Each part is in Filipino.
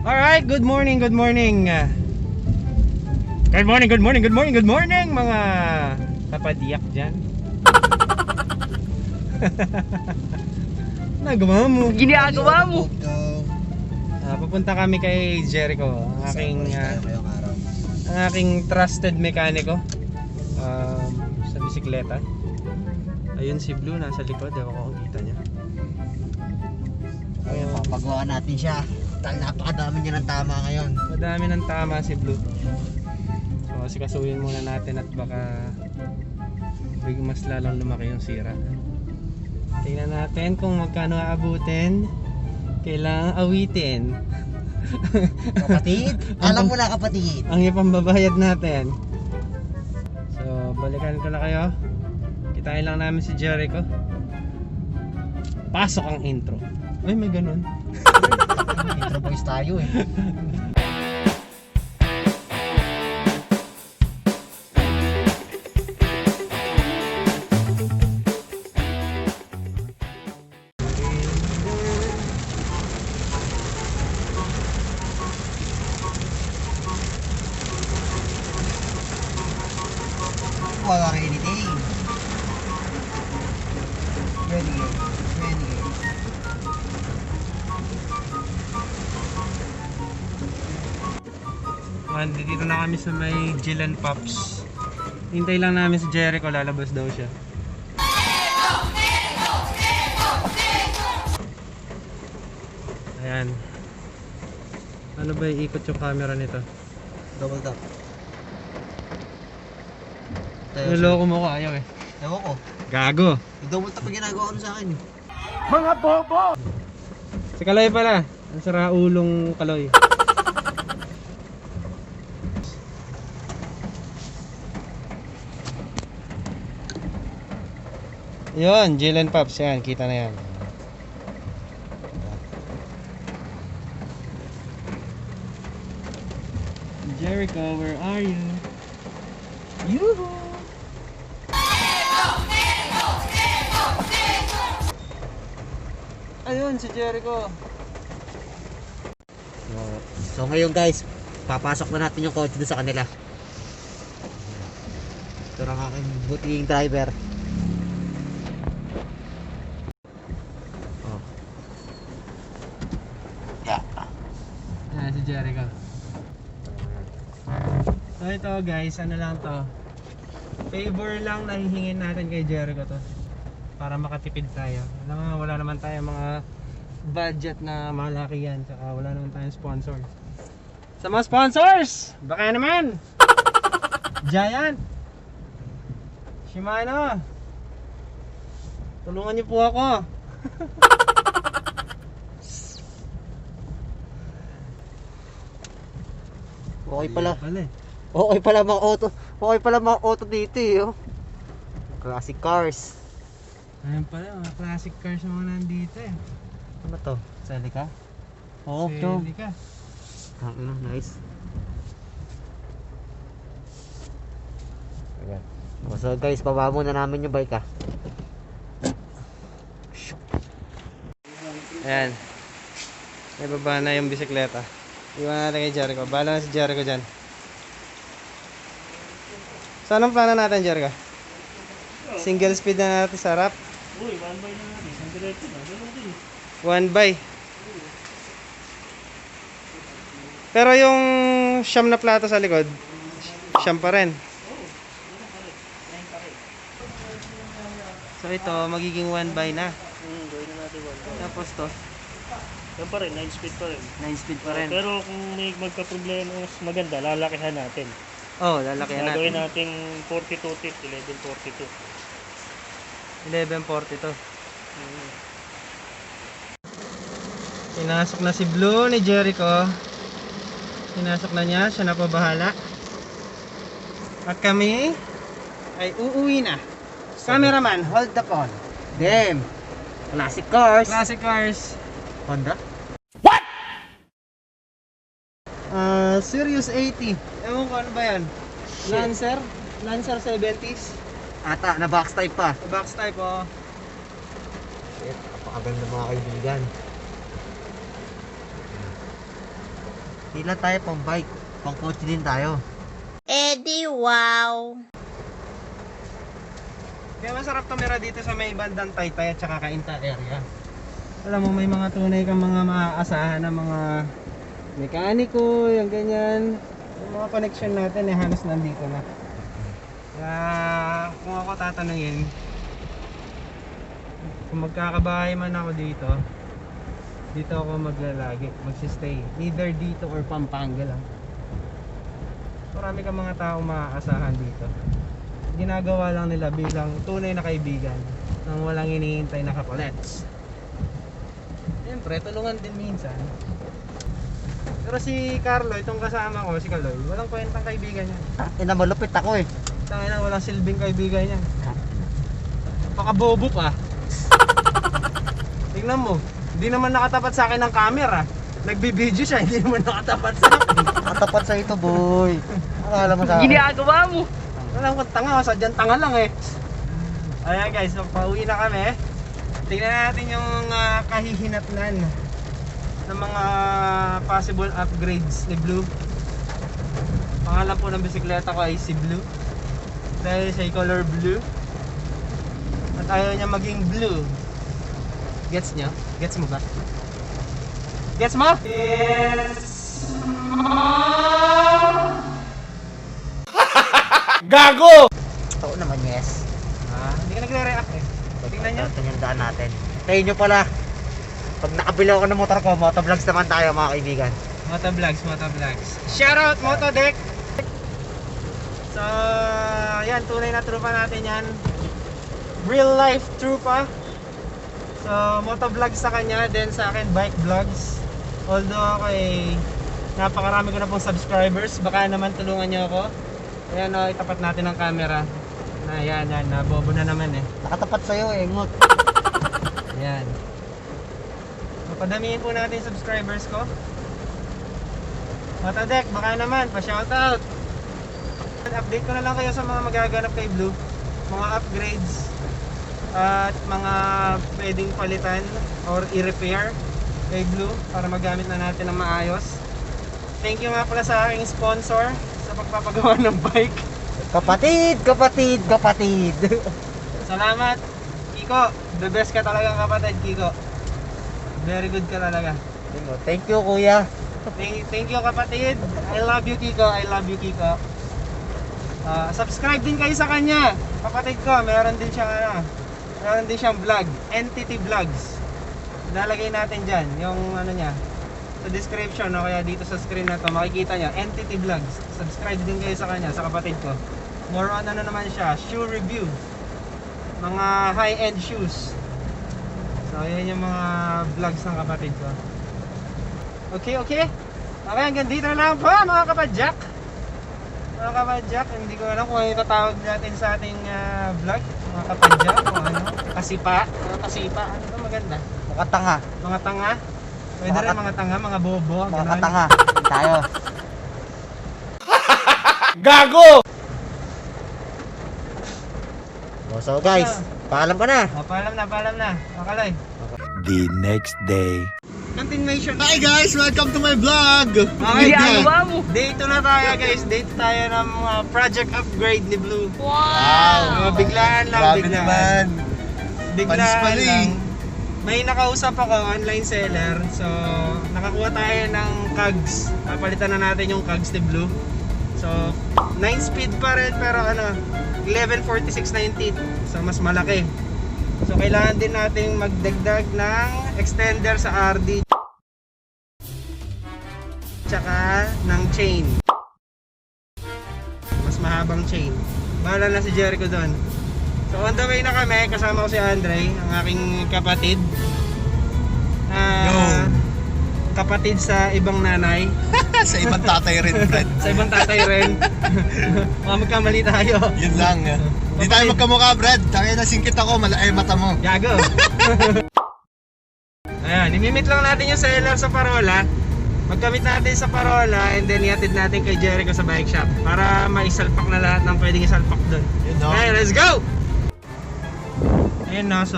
Alright, good morning, good morning. Good morning, good morning, good morning, good morning mga kapadiyak dyan. Nagawa mo. Ginagawa mo. Papunta kami kay Jericho, ang aking trusted mekaniko sa bisikleta. Ayun si Blue nasa likod, ako kung kita niya. Ayun, papagawa natin siya. Dahil napakadami niya ng tama ngayon. Madami ng tama si Blue. So sikasuhin muna natin at baka mas lalong lumaki yung sira. Tingnan natin kung magkano aabutin. Kailangan awitin. Kapatid, alam mo na kapatid. Ang ipambabayad natin. So balikan ko na kayo. Kitain lang namin si Jericho. Pasok ang intro. Ay, may ganun. Intro boys tayo eh. Wala rin anything. Ready. Dito na kami sa may Jill & Pops. Hintay lang namin si Jericho, lalabas daw siya. Ayan. Ano ba iikot yung camera nito? Double tap. Niloko mo ko, ayaw eh. Ewan ko. Gago. Double tap ang ginagawa ko sa akin. Mga bobo! Si Kaloy pala. Ang saraulong Kaloy. Yun, Jill & Pops yan. Kita na yan. Jericho, where are you? Yoo-hoo! Ayun, si Jericho. So ngayon guys, papasok na natin yung kotse doon sa kanila. Ito ang aking buting driver. Oh. Yeah. Ayan, si Jericho. So ito guys, ano lang to, favor lang na hihingin natin kay Jericho to para makatipid tayo. Alam mo, wala naman tayong mga budget na malaki yan, saka wala naman tayong sponsor. Sa mga sponsors, baka naman Giant, Shimano, tulungan niyo po ako. Okay pala. Eh. Okay pala mga auto. Okay pala mga auto dito eh. Oh. Classic cars. Ayun pala, mga classic cars yung mga nandito eh. Ano to? Celica? Oo, to. Celica. Nice. Ayan. So guys, baba muna namin yung bike ah. Ayan. May baba na yung bisikleta. Iwan natin kay Jericho. Bahala na si Jericho dyan. So anong plano natin, Jericho? Single speed na natin sa harap? Uy, one by na natin. Isang diretso na. Ganun din. One by. Pero yung siyam na plato sa likod, siyam pa rin. So ito, magiging one by na. Gawin na natin one by. Tapos to, Yan pa rin, 9 speed pa rin. 9 speed pa rin. Pero kung may magka-problema mas maganda, lalakihan natin. Oh, lalakyan Gagawin natin. nating 42 tip, 1142. 1140 to. Pinasok na si Blue ni Jericho. Pinasok na niya, siya na pa bahala. At kami ay uuwi na. Cameraman, hold the phone. Damn! Classic cars! Classic cars. Honda? Sirius 80. Ewan ko ano ba yan? Lancer? Lancer 70s. Ata, na box type pa. Box type oh. Shit, napakaganda mga kaibigan. Di lang tayo pang bike, pang kotse din tayo. Eddie, wow! Kaya masarap tumira dito sa may bandang Taytay at saka Cainta area. Alam mo, may mga tunay kang mga maaasahan na mga mekaniko, yung ganyan. Yung mga connection natin eh halos nandito na. Kaya kung ako tatanungin, kung magkakabahay man ako dito, dito ako maglalagi, magsistay. Either dito or Pampanga lang. Marami kang mga taong maaasahan dito. Ginagawa lang nila bilang tunay na kaibigan nang walang hinihintay na kapalets. Siyempre, tulungan din minsan. Pero si Carlo, itong kasama ko, si Kaloy, walang kwentang kaibigan niya. Ina, malupit ako eh. Tangina, walang silbing kaibigan niya. Baka bobo pa. Tingnan mo, hindi naman nakatapat sa akin ng camera. Nagbibideo siya, hindi naman nakatapat sa akin. Nakatapat sa ito, boy. Akala mo sa akin. Ginagawa mo! Walang kong tanga, sadyang tanga lang eh. Ayan guys, so pauwi na kami. Tingnan natin yung kahihinatnan ng mga possible upgrades ni Blue. Pangalan po ng bisikleta ko ay si Blue. Dahil siya color blue. At ayaw niya maging blue. Gets niyo? Gets mo ba? Gets mo? Yes! Gago! Oo naman, yes. Hindi ka nagre-react eh. Tingnan niyo. Ito yung daan natin. Sa inyo pala, pag nakabili ako ng motor ko, motovlogs naman tayo mga kaibigan. Motovlogs. Shoutout Motodeck! So, yan, tunay na trupa natin yan. Real life trupa. So, motovlogs sa kanya, then sa akin bike vlogs. Although ako eh, napakarami ko na pong subscribers. Baka naman tulungan niyo ako. Ayan o, itapat natin ang camera. Yan, nabobo na naman eh. Nakatapat sa'yo eh, ngot. Ayan. Padamihin po natin yung subscribers ko. Motodeck, baka naman, pa-shoutout. Update ko na lang kayo sa mga magaganap kay Blue. Mga upgrades at mga pwedeng palitan or i-repair kay Blue para magamit na natin ng maayos. Thank you nga pala sa aking sponsor sa pagpapagawa ng bike. Kapatid! Salamat, Kiko. The best ka talaga kapatid, Kiko. Very good ka talaga. Thank you, kuya. Thank you kapatid. I love you Kiko. Subscribe din kayo sa kanya. Kapatid ko, meron din siyang vlog, Entity Vlogs. Lalagay natin diyan yung ano niya sa description o kaya dito sa screen na to, makikita niya Entity Vlogs. Subscribe din kayo sa kanya, sa kapatid ko. More on ano naman siya, shoe review. Mga high-end shoes. So, yan yung mga vlogs ng kapatid ko. Okay. Okay, hanggang dito na lang po mga kapadjak. Hindi ko alam kung ano itatawag natin sa ating vlog. Mga kapadjak o ano. Kasipa. Ano ba maganda? Mga tanga. Pwede rin mga tanga, mga bobo. Mga ganun. katanga. Tayo. Gago! So guys, paalam ka na. Paalam na. Makaloy. The next day. Continuation. Hi guys! Welcome to my vlog! Okay, Ginagawa mo! dito na tayo guys. Dito tayo ng mga project upgrade ni Blue. Wow! Biglaan lang, Grabe naman! Panis pala eh. lang. May nakausap ako, online seller. So, nakakuha tayo ng cogs. Papalitan na natin yung cogs ni Blue. So, 9 speed pa rin pero 1146/90. So, mas malaki. So, kailangan din nating magdagdag ng extender sa RD. Tsaka ng chain. Mas mahabang chain. Bahala na si Jericho doon. So on the way na kami, kasama ko si Andre, ang aking kapatid. Kapatid sa ibang nanay. Sa ibang tatay rin, Fred. Sa ibang tatay rin. Mga magkamali tayo. Yun lang. Hindi tayo magkamukha, Brad. Kaya nasingkit ako, malaki mata mo. Gago. Ayan, imimit lang natin yung seller sa Parola. Magkamit natin sa Parola and then ihatid natin kay Jericho sa bike shop para maisalpak na lahat ng pwedeng isalpak doon. Yun, no? Okay, let's go! Ayun na, so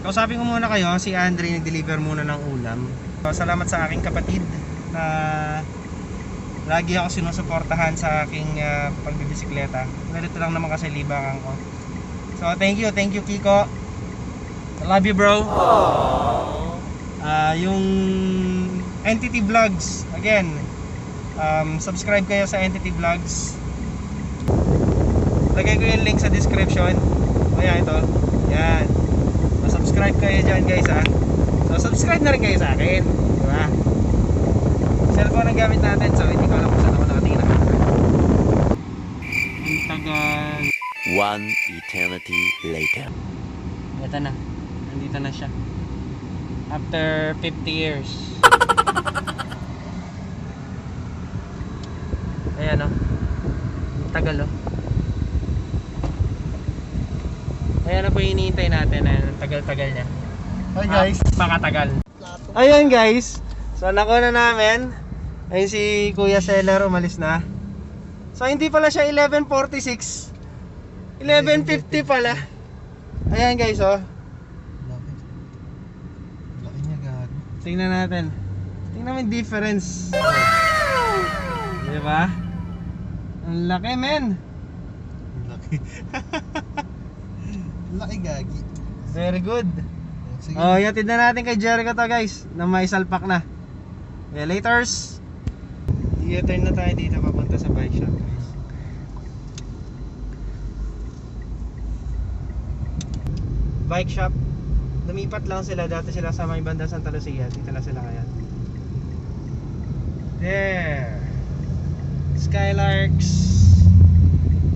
kausapin ko muna kayo, si Andre nag-deliver muna ng ulam. So, salamat sa aking kapatid na lagi ako sinusuportahan sa aking pagbibisikleta. Ganito lang naman kasi libangan ko. So thank you Kiko. I love you bro. Yung Entity Vlogs, again, subscribe kayo sa Entity Vlogs. Lagay ko yung link sa description. Ayan, ito. Yan. Subscribe kayo dyan guys ha. So subscribe na rin kayo sa akin. Diba? Cellphone ang gamit natin, so hindi ko alam kung saan ako nakatingin. Ang tagal. One eternity later. Ito na. Nandito na siya. After 50 years. Ayan o. Tagal o. Ayan na po yung hinihintay natin. Ayan, ang tagal-tagal niya. Hi guys. Pakatagal. Ayun guys. So nakuha na namin. Ayun si Kuya Seller umalis na. So hindi pala siya 11:46. 11:50 pala. Ayan guys oh. Laki niya gago. Tingnan natin. Tingnan mo yung difference. Di ba? Ang laki men. Laki. Laki gagi. Very good. Sige. Oh, yatid na natin kay Jericho to guys. Na may salpak na. Okay, laters. I-turn na tayo dito papunta sa bike shop guys. Bike shop. Lumipat lang sila. Dati sila sa may banda Santa Lucia. Dito na sila kaya. There. Skylarks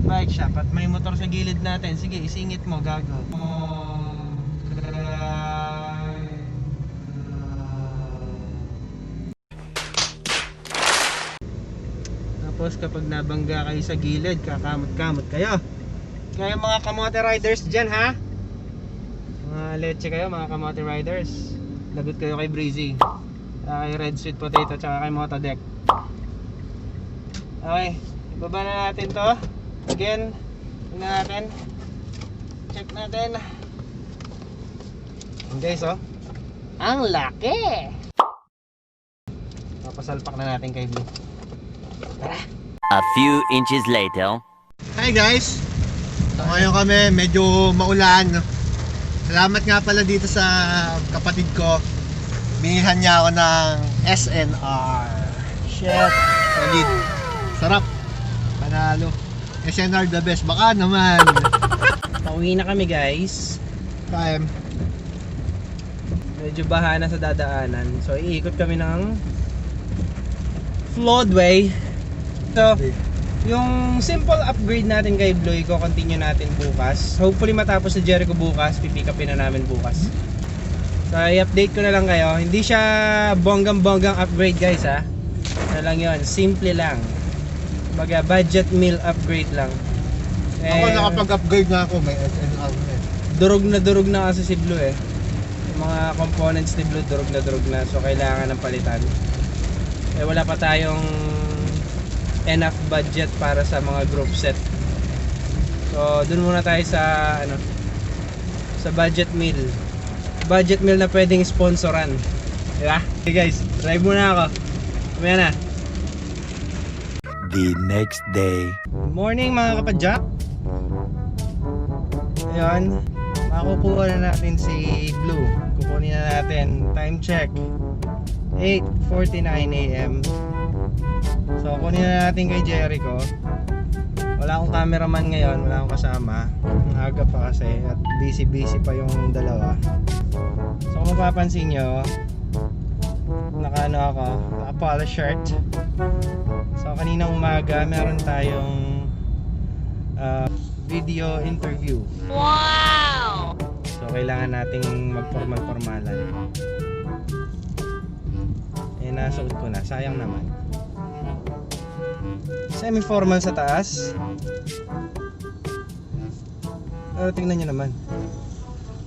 Bike shop. At may motor sa gilid natin. Sige, isingit mo, gago. Tapos kapag nabangga kayo sa gilid, kakamot-kamot kayo. Kaya mga kamote riders dyan ha. Mga leche kayo, mga kamote riders. Lagot kayo kay Breezy, kay Red Sweet Potato, tsaka kay Motodeck. Okay, ibaba na natin to. Again, tingnan natin. Check natin. Okay, so ang laki. Papasalpak na natin kay Blue. Tara. A few inches later. Hi guys. So ngayon kami medyo maulan. Salamat nga pala dito sa kapatid ko. Binihan niya ako ng SNR. Shit. Solid. Sarap. Panalo. SNR the best. Baka naman. Pauwi na kami guys. Time. Medyo baha na sa dadaanan. So iikot kami ng Floodway. So yung simple upgrade natin kay Blue, i-continue natin bukas. Hopefully matapos sa Jericho bukas, pipick upin na namin bukas. So i-update ko na lang kayo. Hindi siya bonggang-bonggang upgrade guys ha. Ano lang yun, simple lang. Baga budget meal upgrade lang. Ako nakapag-upgrade na ako. May SNR na eh. Durog na kasi si Blue eh. Yung mga components ni Blue durog na. So kailangan ng palitan. Eh wala pa tayong enough budget para sa mga group set. So dun muna tayo sa ano, sa budget meal. Budget meal na pwedeng sponsoran. Diba? Okay guys, drive muna ako. Kumaya na. The next day. Good morning mga kapadyak. Ayun, makukuha na natin si Blue. Kukunin na natin. Time check 8:49 AM. So kunin na natin kay Jericho. Wala akong cameraman ngayon, wala akong kasama. Ang aga pa kasi at busy pa yung dalawa. So kung mapapansin nyo, naka polo shirt. So kaninang umaga meron tayong video interview. Wow! So kailangan nating magformal-formalan. Eh nasuot ko na, sayang naman. Semi-formal sa taas. Pero tingnan nyo naman,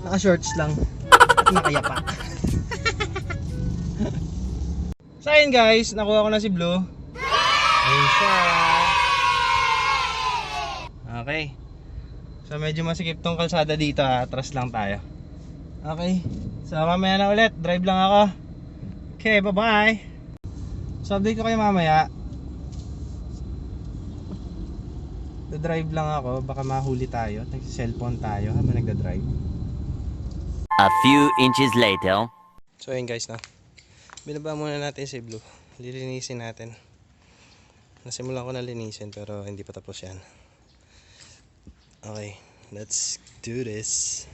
naka-shorts lang at nakayapak. So ayun guys, nakuha ko na si Blue. Ayun siya. Okay. So medyo masikip tong kalsada dito ha. Atras lang tayo. Okay. So mamaya na ulit, drive lang ako. Okay, bye bye. So update ko kayo mamaya. Drive lang ako, baka mahuli tayo. Nag-cellphone tayo habang nagda-drive. A few inches later. So ayun guys, no. Binaba muna natin si Blue. Lilinisin natin. Nasimulan ko na linisin pero hindi pa tapos yan. Okay, let's do this.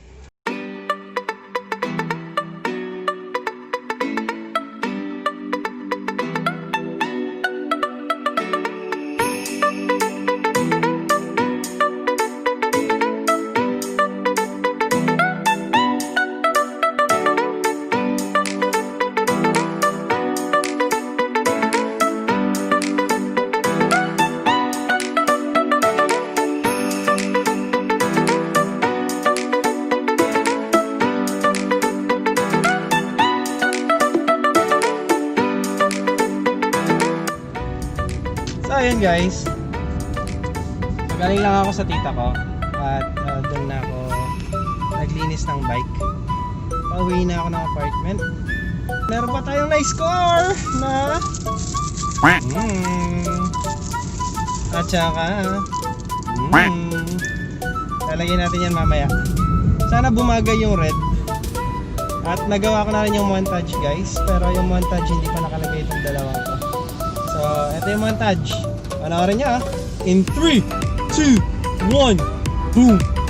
So ayun guys, galing lang ako sa tita ko at doon na ako naglinis ng bike. Pauwi na ako ng apartment. Meron pa tayong na-score na at saka lalagyan natin yan mamaya. Sana bumagay yung red. At nagawa ko na rin yung montage guys, pero yung montage hindi pa nakalagay itong dalawang to. So, ito yung montage. Panoorin nyo In 3, 2, 1, boom!